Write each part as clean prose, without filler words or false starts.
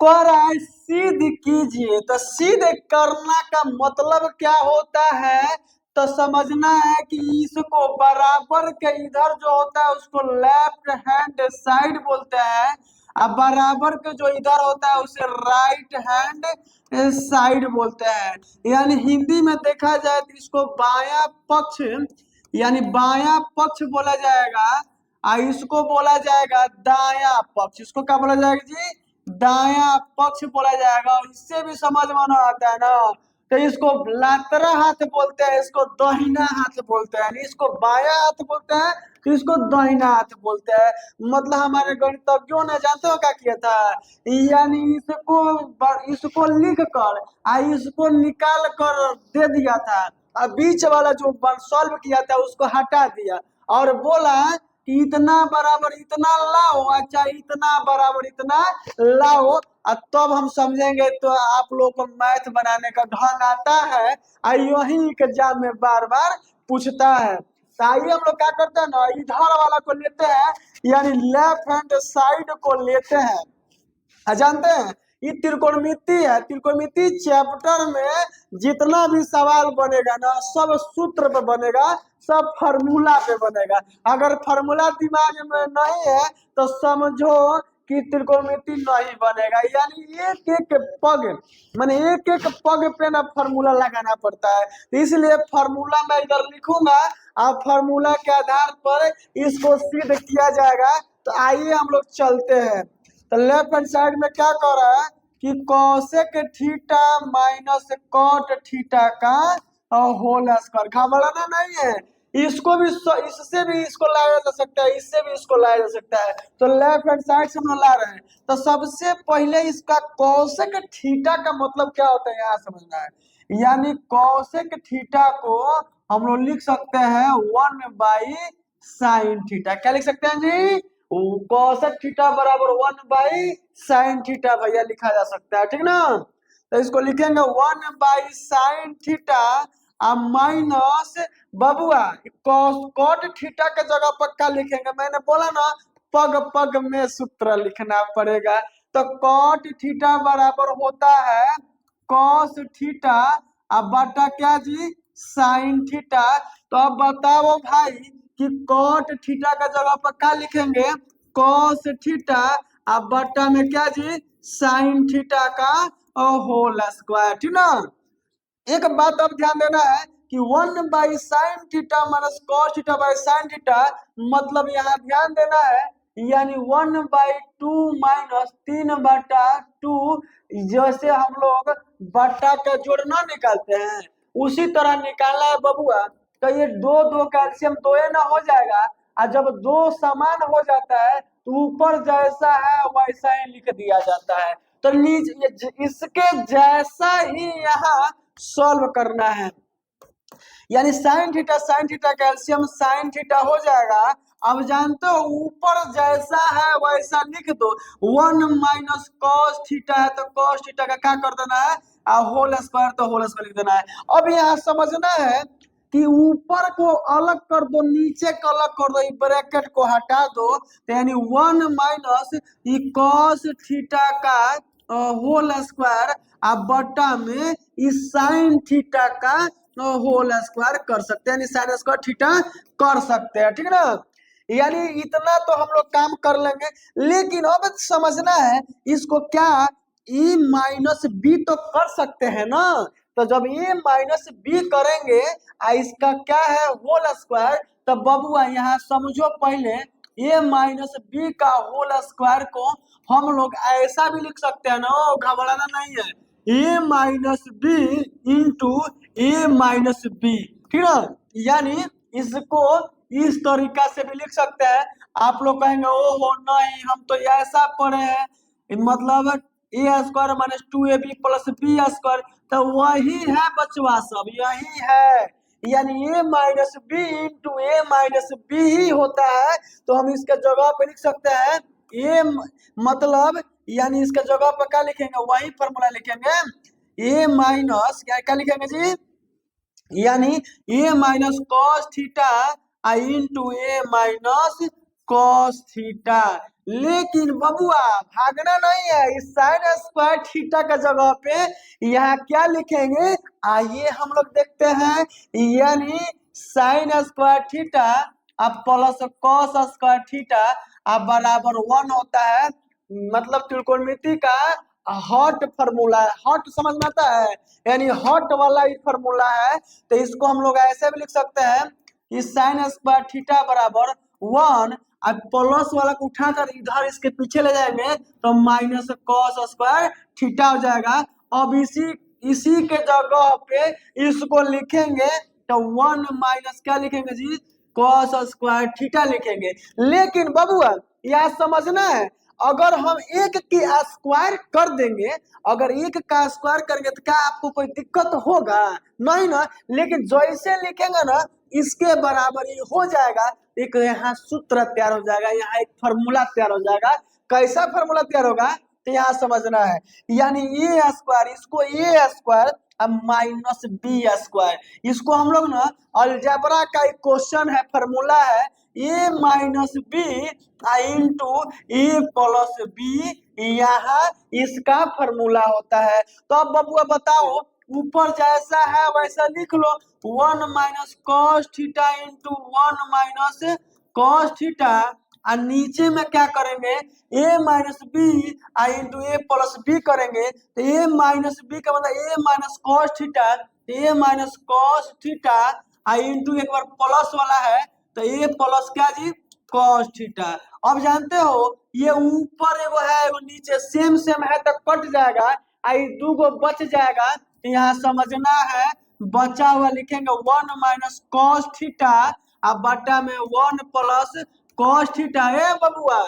कह रहा है सिद्ध कीजिए। तो सिद्ध करना का मतलब क्या होता है? तो समझना है कि इसको बराबर के इधर जो होता है उसको लेफ्ट हैंड साइड बोलते हैं, और बराबर के जो इधर होता है उसे राइट हैंड साइड बोलते हैं। यानी हिंदी में देखा जाए तो इसको बायां पक्ष यानी बायां पक्ष बोला जाएगा, और इसको बोला जाएगा दायां पक्ष। इसको क्या बोला जाएगा जी? दायां पक्ष बोला जाएगा। और इससे भी समझ में ना आता है ना, तो इसको लातरा हाथ बोलते हैं, इसको दाहिना हाथ बोलते हैं। इसको बायां हाथ बोलते हैं तो इसको दाहिना हाथ बोलते हैं। मतलब हमारे गणितज्ञों ने जानते हो क्या किया था? यानी इसको लिख कर इसको निकाल कर दे दिया था, और बीच वाला जो सॉल्व किया था उसको हटा दिया, और बोला कि इतना बराबर इतना लाओ, अच्छा इतना बराबर इतना लाओ, और तब हम समझेंगे। तो आप लोग को मैथ बनाने का ढंग आता है, और यही एग्जाम में बार बार पूछता है। तो आइए हम लोग क्या करते हैं ना, इधर वाला को लेते हैं, यानी लेफ्ट हैंड साइड को लेते हैं। जानते हैं ये त्रिकोणमिति है। त्रिकोणमिति चैप्टर में जितना भी सवाल बनेगा ना, सब सूत्र पे बनेगा, सब फार्मूला पे बनेगा। अगर फार्मूला दिमाग में नहीं है तो समझो कि त्रिकोणमिति नहीं बनेगा। यानी एक एक पग माने एक एक पग पे ना फार्मूला लगाना पड़ता है। इसलिए फार्मूला मैं इधर लिखूंगा, और फार्मूला के आधार पर इसको सिद्ध किया जाएगा। तो आइए हम लोग चलते हैं। तो लेफ्ट हैंड साइड में क्या कर रहा है कि cosec theta minus cot theta का होल स्क्वायर। घबराना नहीं है, इसको भी इससे भी इसको लाया जा सकता है, इससे भी इसको लाया जा सकता है। तो लेफ्ट हैंड साइड से हम लोग ला रहे हैं। तो सबसे पहले इसका कोसेक थीटा का मतलब क्या होता है यहाँ समझना है। यानी कोसेक थीटा को हम लोग लिख सकते हैं 1/sin थीटा। क्या लिख सकते हैं जी? कोसेक थीटा बराबर 1/sin थीटा भैया लिखा जा सकता है, ठीक ना। तो इसको लिखेंगे 1/sin थीटा माइनस बबुआ कॉट थीटा के जगह पर क्या लिखेंगे? मैंने बोला ना पग पग में सूत्र लिखना पड़ेगा। तो कॉट थीटा बराबर होता है कॉस थीटा बटा क्या जी? Sine theta. तो अब बताओ भाई कि कॉट थीटा का जगह पर क्या लिखेंगे? कॉस थीटा अब बटा में क्या जी? साइन थीटा का होल स्क्वायर, ठीक ना। एक बात अब ध्यान देना है कि 1/sin theta minus cos theta by sine theta, मतलब यहाँ ध्यान देना है, यानी 1/2 माइनस 3/2। जैसे हम लोग बट्टा का जोड़ ना निकालते हैं, उसी तरह निकालना है बबुआ। तो ये दो दो कैल्शियम दो ना हो जाएगा, और जब दो समान हो जाता है तो ऊपर जैसा है वैसा ही लिख दिया जाता है। तो इसके जैसा ही यहाँ सॉल्व करना है। यानी sine theta calcium sine theta हो जाएगा। अब जानते हो ऊपर जैसा है वैसा लिख दो। 1 माइनस कॉस थीटा है तो कॉस थीटा का क्या कर देना है? होल स्क्वायर, तो होल स्क्वायर लिख देना है। अब यहाँ समझना है कि ऊपर को अलग कर दो, नीचे को अलग कर दो, ब्रैकेट को हटा दो। तो यानी 1 माइनस कॉस थीटा का होल स्क्वायर अब बटा में इस साइन थीटा का होल स्क्वायर कर सकते हैं, यानी साइन स्क्वायर थीटा कर सकते हैं, ठीक ना। यानी इतना तो हम लोग काम कर लेंगे। लेकिन अब समझना है इसको क्या ए माइनस बी तो कर सकते हैं ना। तो जब ए माइनस बी करेंगे इसका क्या है? Whole square. तो बबुआ यहाँ समझो पहले ए माइनस बी का होल स्क्वायर को हम लोग ऐसा भी लिख सकते हैं ना, घबराना नहीं है। ए minus B into A minus B, ठीक ना। यानी इसको इस तरीका से भी लिख सकते हैं। आप लोग कहेंगे ओ हो नहीं हम तो ऐसा पढ़े हैं, मतलब A square minus 2ab plus B square. तो वही है बचवा, सब यही है। यानी A minus B into A minus B ही होता है। तो हम इसके जगह पे लिख सकते हैं ए मतलब, यानी इसके जगह पर क्या लिखेंगे? वही फॉर्मूला लिखेंगे ए माइनस क्या लिखेंगे जी? यानी A minus cos theta into A minus cos theta. लेकिन बबुआ भागना नहीं है, इस साइन स्क्वायर थीटा का जगह पे यहाँ क्या लिखेंगे, आइए हम लोग देखते हैं। यानी साइन स्क्वायर थीटा अब प्लस कॉस स्क्वायर थीटा अब बराबर 1 होता है। मतलब त्रिकोणमिति का हॉट फॉर्मूला है, हॉट समझ में आता है, यानी हॉट वाला ही फॉर्मूला है। तो इसको हम लोग ऐसे भी लिख सकते हैं कि साइन स्क्वायर थीटा बराबर 1, अब प्लस वाला को उठाकर इधर इसके पीछे ले जाएंगे तो माइनस कॉस स्क्वायर थीटा हो जाएगा। अब इसी के जगह पे इसको लिखेंगे तो 1 माइनस क्या लिखेंगे जी, कॉस स्क्वायर थीटा लिखेंगे। लेकिन बबुआ यह समझना है, अगर हम एक की स्क्वायर कर देंगे, अगर एक का स्क्वायर करेंगे तो क्या आपको कोई दिक्कत होगा, नहीं ना। लेकिन जैसे लिखेंगे ना इसके बराबर ही हो जाएगा, एक यहाँ सूत्र तैयार हो जाएगा, यहाँ एक फॉर्मूला तैयार हो जाएगा। कैसा फॉर्मूला तैयार होगा तो यहाँ समझना है। यानी ए स्क्वायर, इसको ए स्क्वायर अब माइनस बी स्क्वायर, इसको हम लोग ना अलजेब्रा का एक क्वेश्चन है, फॉर्मूला है ए minus B into a plus B, यहाँ इसका फॉर्मूला होता है। तो अब बबुआ बताओ, ऊपर जैसा है वैसा लिख लो, 1 minus cos theta into 1 minus cos theta, और नीचे में क्या करेंगे a minus B into a plus b करेंगे। तो a माइनस बी का मतलब a minus cos theta, a minus cos theta into एक बार प्लस वाला है तो a प्लस क्या जी, कॉस थीटा। अब जानते हो ये ऊपर एगो है एगो नीचे, सेम सेम है तो कट जाएगा, आई दो गो बच जाएगा। तो यहाँ समझना है, बचा हुआ लिखेंगे 1 माइनस कॉस थीटा अब बटा में 1 प्लस कॉस थीटा। है बबुआ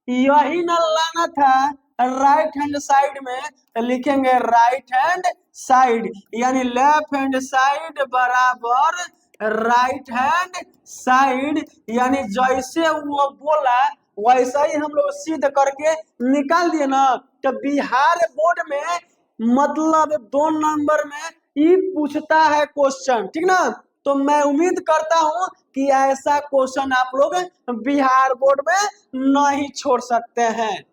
यही न लाना था राइट हैंड साइड में, तो लिखेंगे राइट हैंड साइड, यानी लेफ्ट हैंड साइड बराबर राइट हैंड साइड, यानी जैसे वो बोला वैसा ही हम लोग सिद्ध करके निकाल दिए ना। तो बिहार बोर्ड में मतलब 2 नंबर में ही पूछता है क्वेश्चन, ठीक ना। तो मैं उम्मीद करता हूं कि ऐसा क्वेश्चन आप लोग बिहार बोर्ड में नहीं छोड़ सकते हैं।